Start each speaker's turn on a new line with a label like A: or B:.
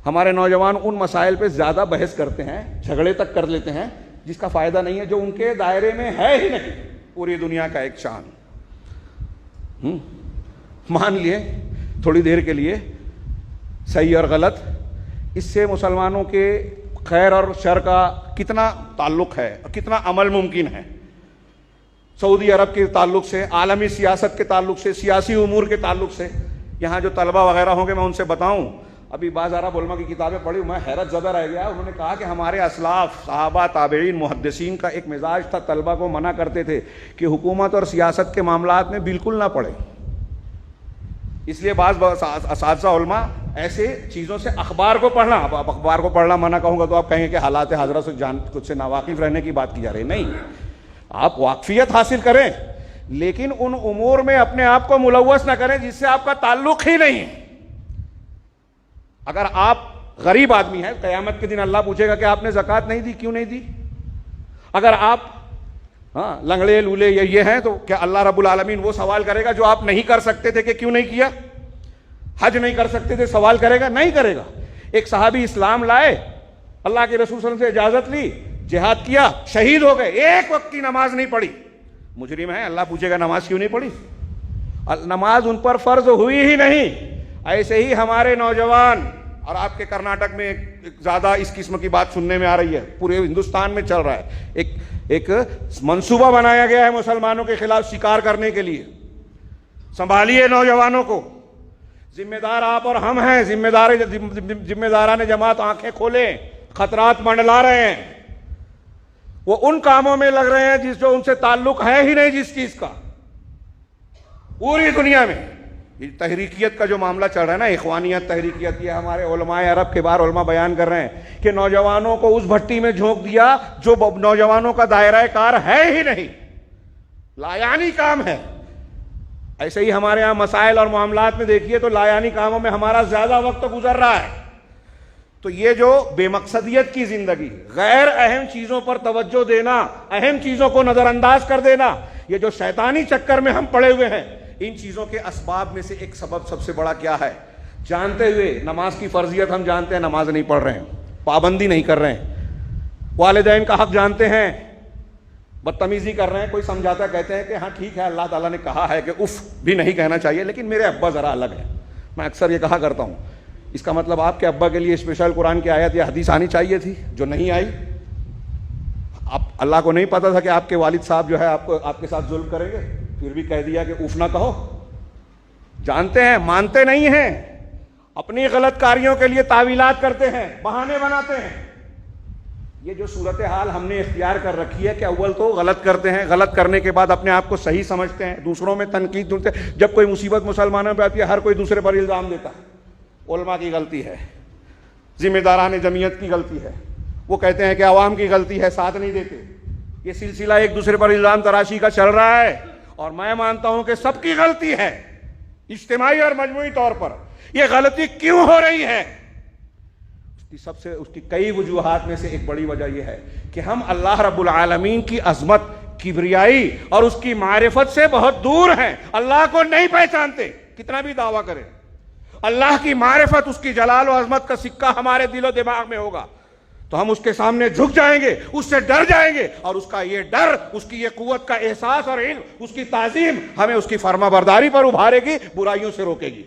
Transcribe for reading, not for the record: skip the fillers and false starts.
A: ہمارے نوجوان ان مسائل پہ زیادہ بحث کرتے ہیں، جھگڑے تک کر لیتے ہیں جس کا فائدہ نہیں ہے، جو ان کے دائرے میں ہے ہی نہیں، پوری دنیا کا ایک شان۔ مان لیے تھوڑی دیر کے لیے صحیح اور غلط، اس سے مسلمانوں کے خیر اور شر کا کتنا تعلق ہے اور کتنا عمل ممکن ہے۔ سعودی عرب کے تعلق سے، عالمی سیاست کے تعلق سے، سیاسی امور کے تعلق سے، یہاں جو طلبہ وغیرہ ہوں گے میں ان سے بتاؤں، ابھی بعض عرب علماء کی کتابیں پڑھی، میں حیرت زدہ رہ گیا۔ انہوں نے کہا کہ ہمارے اسلاف، صحابہ، تابعین، محدثین کا ایک مزاج تھا، طلبہ کو منع کرتے تھے کہ حکومت اور سیاست کے معاملات میں بالکل نہ پڑھیں۔ اس لیے بعض اساتذہ علماء ایسے چیزوں سے اخبار کو پڑھنا، اب اخبار کو پڑھنا منع کہوں گا تو آپ کہیں گے کہ حالات حاضرہ سے کچھ سے ناواقف رہنے کی بات کی جا رہی ہے۔ نہیں، آپ واقفیت حاصل کریں لیکن ان امور میں اپنے آپ کو ملوث نہ کریں جس سے آپ کا تعلق ہی نہیں ہے۔ اگر آپ غریب آدمی ہیں، قیامت کے دن اللہ پوچھے گا کہ آپ نے زکوٰۃ نہیں دی، کیوں نہیں دی؟ اگر آپ لنگڑے لولے یہ ہیں تو کیا اللہ رب العالمین وہ سوال کرے گا جو آپ نہیں کر سکتے تھے کہ کیوں نہیں کیا؟ حج نہیں کر سکتے تھے، سوال کرے گا؟ نہیں کرے گا۔ ایک صحابی اسلام لائے، اللہ کے رسول صلی اللہ علیہ وسلم سے اجازت لی، جہاد کیا، شہید ہو گئے، ایک وقت کی نماز نہیں پڑھی، مجرم ہے، اللہ پوچھے گا نماز کیوں نہیں پڑھی؟ نماز ان پر فرض ہوئی ہی نہیں۔ ایسے ہی ہمارے نوجوان، اور آپ کے کرناٹک میں زیادہ اس قسم کی بات سننے میں آ رہی ہے، پورے ہندوستان میں چل رہا ہے، ایک منصوبہ بنایا گیا ہے مسلمانوں کے خلاف شکار کرنے کے لیے۔ سنبھالیے نوجوانوں کو، ذمہ دار آپ اور ہم ہیں، ذمہ داران جماعت آنکھیں کھولیں، خطرات منڈلا رہے ہیں، وہ ان کاموں میں لگ رہے ہیں جو ان سے تعلق ہے ہی نہیں جس چیز کا۔ پوری دنیا میں تحریکیت کا جو معاملہ چل رہا ہے نا، اخوانیت، تحریکیت، یہ ہمارے علماء عرب کے بار علماء بیان کر رہے ہیں کہ نوجوانوں کو اس بھٹی میں جھونک دیا جو نوجوانوں کا دائرہ کار ہے ہی نہیں، لایانی کام ہے۔ ایسے ہی ہمارے ہاں مسائل اور معاملات میں دیکھیے تو لایانی کاموں میں ہمارا زیادہ وقت گزر رہا ہے۔ تو یہ جو بے مقصدیت کی زندگی، غیر اہم چیزوں پر توجہ دینا، اہم چیزوں کو نظر انداز کر دینا، یہ جو شیطانی چکر میں ہم پڑے ہوئے ہیں، ان چیزوں کے اسباب میں سے ایک سبب سب سے بڑا کیا ہے؟ جانتے ہوئے نماز کی فرضیت ہم جانتے ہیں، نماز نہیں پڑھ رہے ہیں، پابندی نہیں کر رہے ہیں، والدین کا حق جانتے ہیں، بدتمیزی کر رہے ہیں، کوئی سمجھاتا کہتے ہیں کہ ہاں ٹھیک ہے اللہ تعالیٰ نے کہا ہے کہ اف بھی نہیں کہنا چاہیے لیکن میرے ابا ذرا الگ ہے۔ میں اکثر یہ کہا کرتا ہوں، اس کا مطلب آپ کے ابا کے لیے اسپیشل قرآن کی آیت یا حدیث آنی چاہیے تھی جو نہیں آئی؟ آپ اللہ کو نہیں پتا تھا کہ آپ کے والد صاحب جو ہے آپ کے ساتھ ظلم کریں گے، پھر بھی کہہ دیا کہ اف نہ کہو؟ جانتے ہیں، مانتے نہیں ہیں، اپنی غلط کاریوں کے لیے تعویلات کرتے ہیں، بہانے بناتے ہیں۔ یہ جو صورتحال ہم نے اختیار کر رکھی ہے کہ اول تو غلط کرتے ہیں، غلط کرنے کے بعد اپنے آپ کو صحیح سمجھتے ہیں، دوسروں میں تنقید ڈھونڈتے ہیں، جب کوئی مصیبت مسلمانوں پہ آتی ہے ہر کوئی دوسرے پر الزام دیتا ہے، علماء کی غلطی ہے، ذمہ داران جمعیت کی غلطی ہے، وہ کہتے ہیں کہ عوام کی غلطی ہے، ساتھ نہیں دیتے۔ یہ سلسلہ ایک دوسرے پر الزام تراشی کا چل رہا ہے، اور میں مانتا ہوں کہ سب کی غلطی ہے، اجتماعی اور مجموعی طور پر۔ یہ غلطی کیوں ہو رہی ہے؟ اس کی کئی وجوہات میں سے ایک بڑی وجہ یہ ہے کہ ہم اللہ رب العالمین کی عظمت، کبریائی اور اس کی معرفت سے بہت دور ہیں، اللہ کو نہیں پہچانتے، کتنا بھی دعویٰ کریں۔ اللہ کی معرفت، اس کی جلال و عظمت کا سکہ ہمارے دل و دماغ میں ہوگا تو ہم اس کے سامنے جھک جائیں گے، اس سے ڈر جائیں گے، اور اس کا یہ ڈر، اس کی یہ قوت کا احساس اور علم، اس کی تعظیم ہمیں اس کی فرما برداری پر ابھارے گی، برائیوں سے روکے گی۔